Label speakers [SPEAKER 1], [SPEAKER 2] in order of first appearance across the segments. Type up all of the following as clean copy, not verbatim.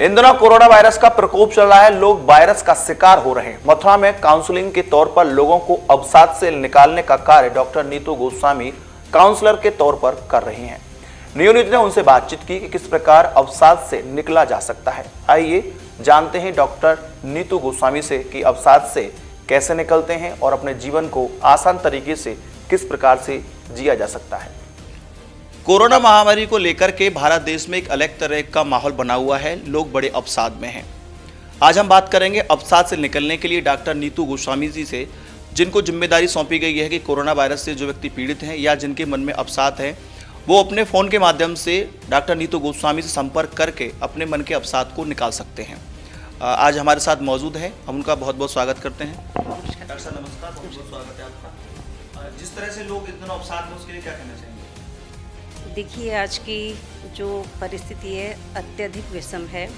[SPEAKER 1] इन दिनों corona virus का प्रकोप चल रहा है। लोग वायरस का शिकार हो रहे हैं। मथुरा में काउंसलिंग के तौर पर लोगों को अवसाद से निकालने का कार्य डॉक्टर नीतू गोस्वामी काउंसलर के तौर पर कर रही हैं। न्यूज ने उनसे बातचीत की कि किस प्रकार अवसाद से निकला जा सकता है। आइए जानते हैं डॉक्टर नीतू गोस्वामी से कि अवसाद से कैसे निकलते हैं और अपने जीवन को आसान तरीके से किस प्रकार से जिया जा सकता है। कोरोना महामारी को लेकर के भारत देश में एक अलग तरह का माहौल बना हुआ है। लोग बड़े अवसाद में हैं। आज हम बात करेंगे अवसाद से निकलने के लिए डॉक्टर नीतू गोस्वामी जी से, जिनको जिम्मेदारी सौंपी गई है कि कोरोना वायरस से जो व्यक्ति पीड़ित हैं या जिनके मन में अवसाद है, वो अपने फ़ोन के माध्यम से डॉक्टर नीतू गोस्वामी से संपर्क करके अपने मन के अवसाद को निकाल सकते हैं। आज हमारे साथ मौजूद हैं, हम उनका बहुत बहुत स्वागत करते हैं। डॉक्टर साहब नमस्कार, बहुत बहुत स्वागत है आपका। जिस तरह से लोग इस दिनों अवसाद में, उसके लिए क्या कहना चाहेंगे?
[SPEAKER 2] देखिए, आज की जो परिस्थिति है अत्यधिक विषम है।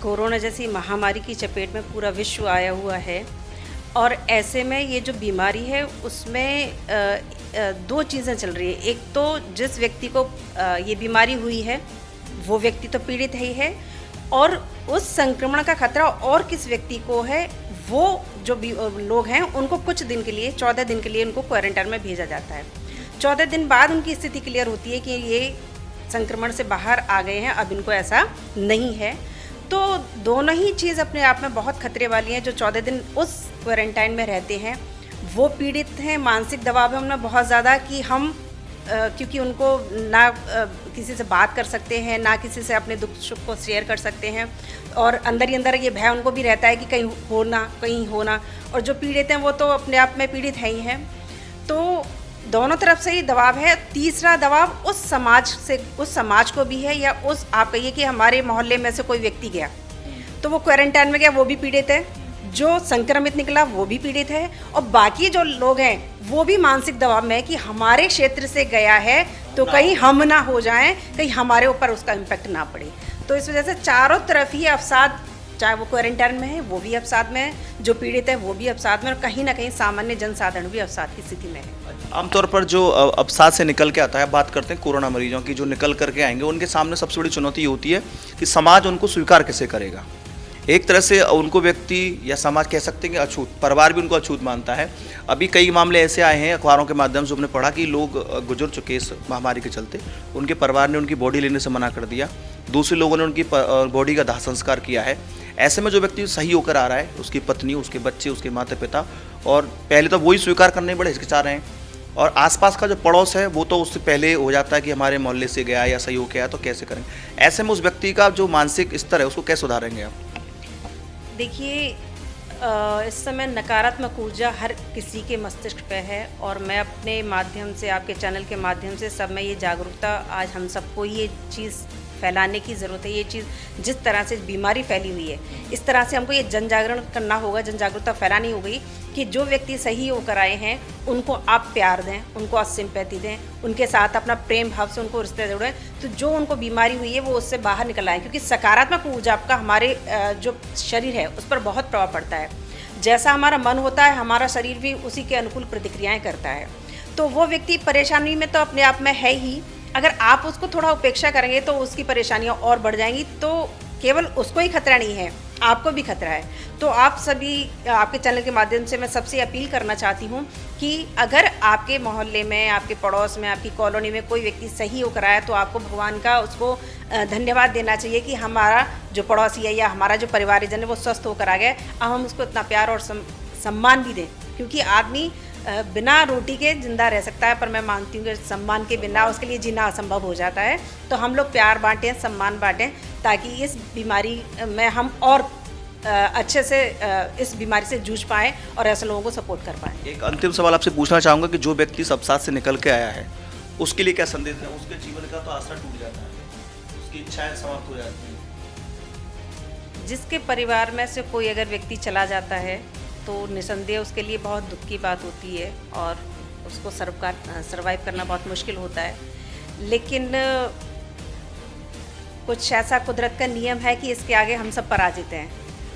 [SPEAKER 2] कोरोना जैसी महामारी की चपेट में पूरा विश्व आया हुआ है और ऐसे में ये जो बीमारी है उसमें दो चीज़ें चल रही है। एक तो जिस व्यक्ति को ये बीमारी हुई है वो व्यक्ति तो पीड़ित है और उस संक्रमण का खतरा और किस व्यक्ति को है, वो जो लोग हैं उनको कुछ दिन के लिए 14 दिन के लिए उनको क्वारंटाइन में भेजा जाता है। 14 दिन बाद उनकी स्थिति क्लियर होती है कि ये संक्रमण से बाहर आ गए हैं, अब इनको ऐसा नहीं है। तो दोनों ही चीज़ अपने आप में बहुत खतरे वाली हैं। जो 14 दिन उस क्वारंटाइन में रहते हैं वो पीड़ित हैं, मानसिक दबाव है उनमें बहुत ज़्यादा कि हम क्योंकि उनको ना किसी से बात कर सकते हैं, ना किसी से अपने दुख सुख को शेयर कर सकते हैं और अंदर ही अंदर ये भय उनको भी रहता है कि कहीं होना। और जो पीड़ित हैं वो तो अपने आप में पीड़ित है ही हैं। तो दोनों तरफ से ही दबाव है। तीसरा दबाव उस समाज को भी है, या उस आप कहिए कि हमारे मोहल्ले में से कोई व्यक्ति गया तो वो क्वारंटाइन में गया, वो भी पीड़ित है। जो संक्रमित निकला वो भी पीड़ित है और बाकी जो लोग हैं वो भी मानसिक दबाव में है कि हमारे क्षेत्र से गया है तो कहीं हम ना हो जाएं, कहीं हमारे ऊपर उसका इम्पैक्ट ना पड़े। तो इस वजह से चारों तरफ ही अवसाद, चाहे वो क्वारंटाइन में है वो भी अवसाद में है, जो पीड़ित है वो भी अवसाद में, और कहीं ना कहीं सामान्य जनसाधारण भी अवसाद की स्थिति में है।
[SPEAKER 1] आमतौर पर जो अवसाद से निकल के आता है, बात करते हैं कोरोना मरीजों की, जो निकल करके आएंगे उनके सामने सबसे बड़ी चुनौती ये होती है कि समाज उनको स्वीकार कैसे करेगा। एक तरह से उनको व्यक्ति या समाज कह सकते हैं कि अछूत, परिवार भी उनको अछूत मानता है। अभी कई मामले ऐसे आए हैं अखबारों के माध्यम से, हमने पढ़ा कि लोग गुजर चुके इस महामारी के चलते, उनके परिवार ने उनकी बॉडी लेने से मना कर दिया, दूसरे लोगों ने उनकी बॉडी का दाह संस्कार किया है। ऐसे में जो व्यक्ति सही होकर आ रहा है, उसकी पत्नी, उसके बच्चे, उसके माता पिता, और पहले तो वही स्वीकार करने में बड़े हिचकिचा रहे हैं, और आसपास का जो पड़ोस है वो तो उससे पहले हो जाता है कि हमारे मोहल्ले से गया या सही हो गया, तो कैसे करेंगे। ऐसे में उस व्यक्ति का जो मानसिक स्तर है उसको कैसे सुधारेंगे आप?
[SPEAKER 2] देखिए, इस समय नकारात्मक ऊर्जा हर किसी के मस्तिष्क पे है और मैं अपने माध्यम से, आपके चैनल के माध्यम से सब में ये जागरूकता, आज हम सबको ये चीज़ फैलाने की ज़रूरत है। ये चीज़ जिस तरह से बीमारी फैली हुई है, इस तरह से हमको ये जन जागरण करना होगा, जन जागरूकता फैलानी होगी कि जो व्यक्ति सही होकर आए हैं उनको आप प्यार दें, उनको सिंपैथी दें, उनके साथ अपना प्रेम भाव से उनको रिश्ते जोड़ें, तो जो उनको बीमारी हुई है वो उससे बाहर निकल आए। क्योंकि सकारात्मक ऊर्जा आपका हमारे जो शरीर है उस पर बहुत प्रभाव पड़ता है। जैसा हमारा मन होता है, हमारा शरीर भी उसी के अनुकूल प्रतिक्रियाएँ करता है। तो वो व्यक्ति परेशानी में तो अपने आप में है ही, अगर आप उसको थोड़ा उपेक्षा करेंगे तो उसकी परेशानियां और बढ़ जाएंगी। तो केवल उसको ही खतरा नहीं है, आपको भी खतरा है। तो आप सभी, आपके चैनल के माध्यम से मैं सबसे अपील करना चाहती हूँ कि अगर आपके मोहल्ले में, आपके पड़ोस में, आपकी कॉलोनी में कोई व्यक्ति सही होकर आया तो आपको भगवान का उसको धन्यवाद देना चाहिए कि हमारा जो पड़ोसी है या हमारा जो परिवारजन है वो स्वस्थ होकर आ गया। अब हम उसको इतना प्यार और सम्मान भी दें, क्योंकि आदमी बिना रोटी के जिंदा रह सकता है, पर मैं मानती हूँ कि सम्मान के बिना उसके लिए जीना असंभव हो जाता है। तो हम लोग प्यार बांटें, सम्मान बांटें, ताकि इस बीमारी में हम और अच्छे से इस बीमारी से जूझ पाएँ और ऐसे लोगों को सपोर्ट कर पाएँ।
[SPEAKER 1] एक अंतिम सवाल आपसे पूछना चाहूँगा कि जो व्यक्ति अवसाद से निकल के आया है उसके लिए क्या संदेश है? उसके जीवन का तो आसरा टूट जाता है, उसकी इच्छाएं समाप्त हो जाती हैं।
[SPEAKER 2] जिसके परिवार में से कोई अगर व्यक्ति चला जाता है तो निसंदेह उसके लिए बहुत दुख की बात होती है और उसको सर्वाइव करना बहुत मुश्किल होता है। लेकिन कुछ ऐसा कुदरत का नियम है कि इसके आगे हम सब पराजित हैं।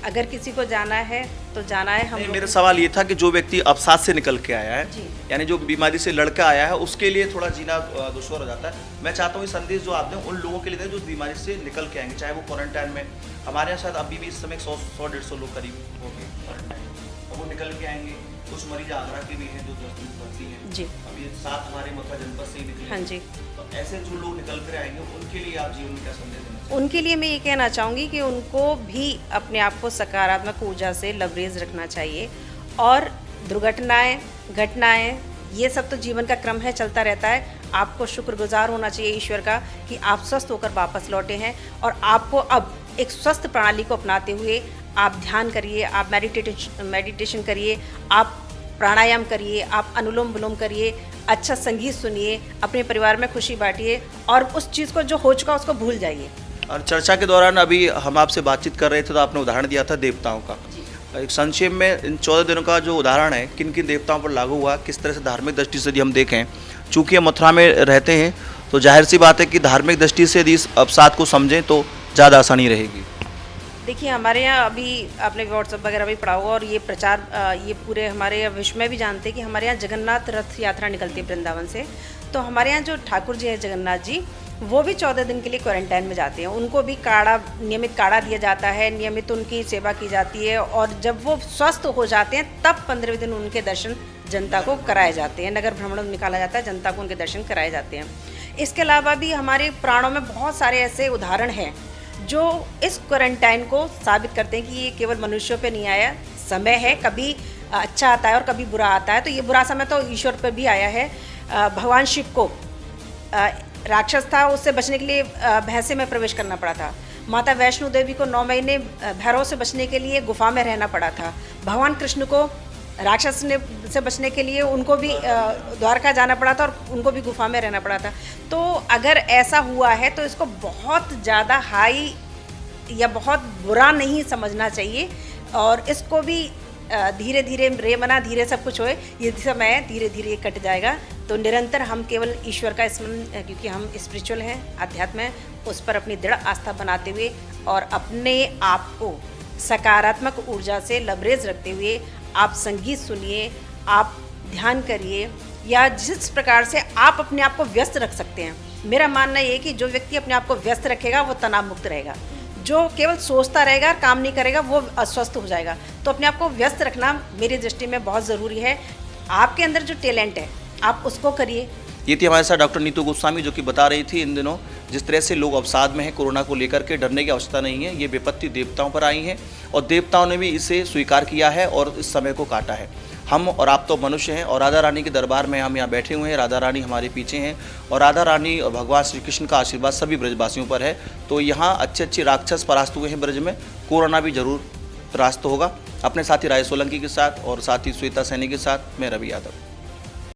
[SPEAKER 2] अगर किसी को जाना है तो जाना है हम
[SPEAKER 1] नहीं,
[SPEAKER 2] लोग
[SPEAKER 1] मेरा सवाल ये था कि जो व्यक्ति अवसाद से निकल के आया है,
[SPEAKER 2] जी।
[SPEAKER 1] यानी जो बीमारी से लड़का आया है, उसके लिए थोड़ा जीना दुश्वार हो जाता है। मैं चाहता हूँ ये संदेश जो आप दें उन लोगों के लिए दें जो बीमारी से निकल के आएंगे, चाहे वो क्वारंटाइन में, हमारे यहाँ शायद अभी भी इस समय 100-150 लोग करीब हो गए क्वारंटाइन, और वो निकल के आएंगे। कुछ मरीज आगरा के भी हैं जो 10 दिन भर्ती हैं
[SPEAKER 2] जी।
[SPEAKER 1] अभी 7 हमारे मथुरा जनपद से ही निकले।
[SPEAKER 2] हाँ जी।
[SPEAKER 1] तो ऐसे जो लोग निकल कर आएंगे उनके लिए आप जीवन में क्या संदेश देना चाहेंगे?
[SPEAKER 2] उनके लिए मैं ये कहना चाहूँगी कि उनको भी अपने आप को सकारात्मक ऊर्जा से लबरेज रखना चाहिए, और दुर्घटनाएं, घटनाएं, ये सब तो जीवन का क्रम है, चलता रहता है। आपको शुक्रगुजार होना चाहिए ईश्वर का कि आप स्वस्थ होकर वापस लौटे हैं, और आपको अब एक स्वस्थ प्रणाली को अपनाते हुए आप ध्यान करिए, आप मेडिटेशन करिए, आप प्राणायाम करिए, आप अनुलोम विलोम करिए, अच्छा संगीत सुनिए, अपने परिवार में खुशी बांटिए, और उस चीज़ को जो हो चुका उसको भूल जाइए।
[SPEAKER 1] और चर्चा के दौरान अभी हम आपसे बातचीत कर रहे थे तो आपने उदाहरण दिया था देवताओं का। एक संक्षेप में इन 14 दिनों का जो उदाहरण है किन किन देवताओं पर लागू हुआ, किस तरह से धार्मिक दृष्टि से यदि हम देखें, चूँकि हम मथुरा में रहते हैं तो जाहिर सी बात है कि धार्मिक दृष्टि से यदि इस अवसाद को समझें तो ज़्यादा आसानी रहेगी।
[SPEAKER 2] देखिए, हमारे यहाँ अभी आपने व्हाट्सएप वगैरह भी पढ़ा होगा, और ये प्रचार ये पूरे हमारे विश्व में भी जानते हैं कि हमारे यहाँ जगन्नाथ रथ यात्रा निकलती है वृंदावन से। तो हमारे यहाँ जो ठाकुर जी हैं जगन्नाथ जी, वो भी 14 दिन के लिए क्वारंटाइन में जाते हैं। उनको भी नियमित काढ़ा दिया जाता है, नियमित उनकी सेवा की जाती है, और जब वो स्वस्थ हो जाते हैं तब 15वें दिन उनके दर्शन जनता को कराए जाते हैं। नगर भ्रमण निकाला जाता है, जनता को उनके दर्शन कराए जाते हैं। इसके अलावा भी हमारे पुराणों में बहुत सारे ऐसे उदाहरण हैं जो इस क्वारंटाइन को साबित करते हैं कि ये केवल मनुष्यों पे नहीं आया, समय है, कभी अच्छा आता है और कभी बुरा आता है। तो ये बुरा समय तो ईश्वर पर भी आया है। भगवान शिव को राक्षस था, उससे बचने के लिए भैंसे में प्रवेश करना पड़ा था। माता वैष्णो देवी को 9 महीने भैरव से बचने के लिए गुफा में रहना पड़ा था। भगवान कृष्ण को राक्षस से बचने के लिए उनको भी द्वारका जाना पड़ा था, और उनको भी गुफा में रहना पड़ा था। तो अगर ऐसा हुआ है तो इसको बहुत ज़्यादा हाई या बहुत बुरा नहीं समझना चाहिए, और इसको भी धीरे धीरे रे मना धीरे सब कुछ होए, ये समय धीरे धीरे कट जाएगा। तो निरंतर हम केवल ईश्वर का स्मरण, क्योंकि हम स्पिरिचुअल हैं, अध्यात्म है, उस पर अपनी दृढ़ आस्था बनाते हुए और अपने आप को सकारात्मक ऊर्जा से लबरेज रखते हुए आप संगीत सुनिए, आप ध्यान करिए, या जिस प्रकार से आप अपने आप को व्यस्त रख सकते हैं। मेरा मानना ये है कि जो व्यक्ति अपने आप को व्यस्त रखेगा वो तनाव मुक्त रहेगा, जो केवल सोचता रहेगा, काम नहीं करेगा, वो अस्वस्थ हो जाएगा। तो अपने आप को व्यस्त रखना मेरी दृष्टि में बहुत ज़रूरी है। आपके अंदर जो टैलेंट है आप उसको करिए।
[SPEAKER 1] ये थी हमारे साथ डॉक्टर नीतू गोस्वामी, जो कि बता रही थी इन दिनों जिस तरह से लोग अवसाद में हैं, कोरोना को लेकर के डरने की आवश्यकता नहीं है। ये विपत्ति देवताओं पर आई है और देवताओं ने भी इसे स्वीकार किया है और इस समय को काटा है। हम और आप तो मनुष्य हैं, और राधा रानी के दरबार में हम यहाँ बैठे हुए हैं। राधा रानी हमारे पीछे हैं, और राधा रानी और भगवान श्री कृष्ण का आशीर्वाद सभी ब्रजवासियों पर है। तो यहाँ अच्छे राक्षस परास्त हुए हैं ब्रज में, कोरोना भी जरूर परास्त होगा। अपने साथी राय सोलंकी के साथ और साथी श्वेता सैनी के साथ मैं रवि यादव।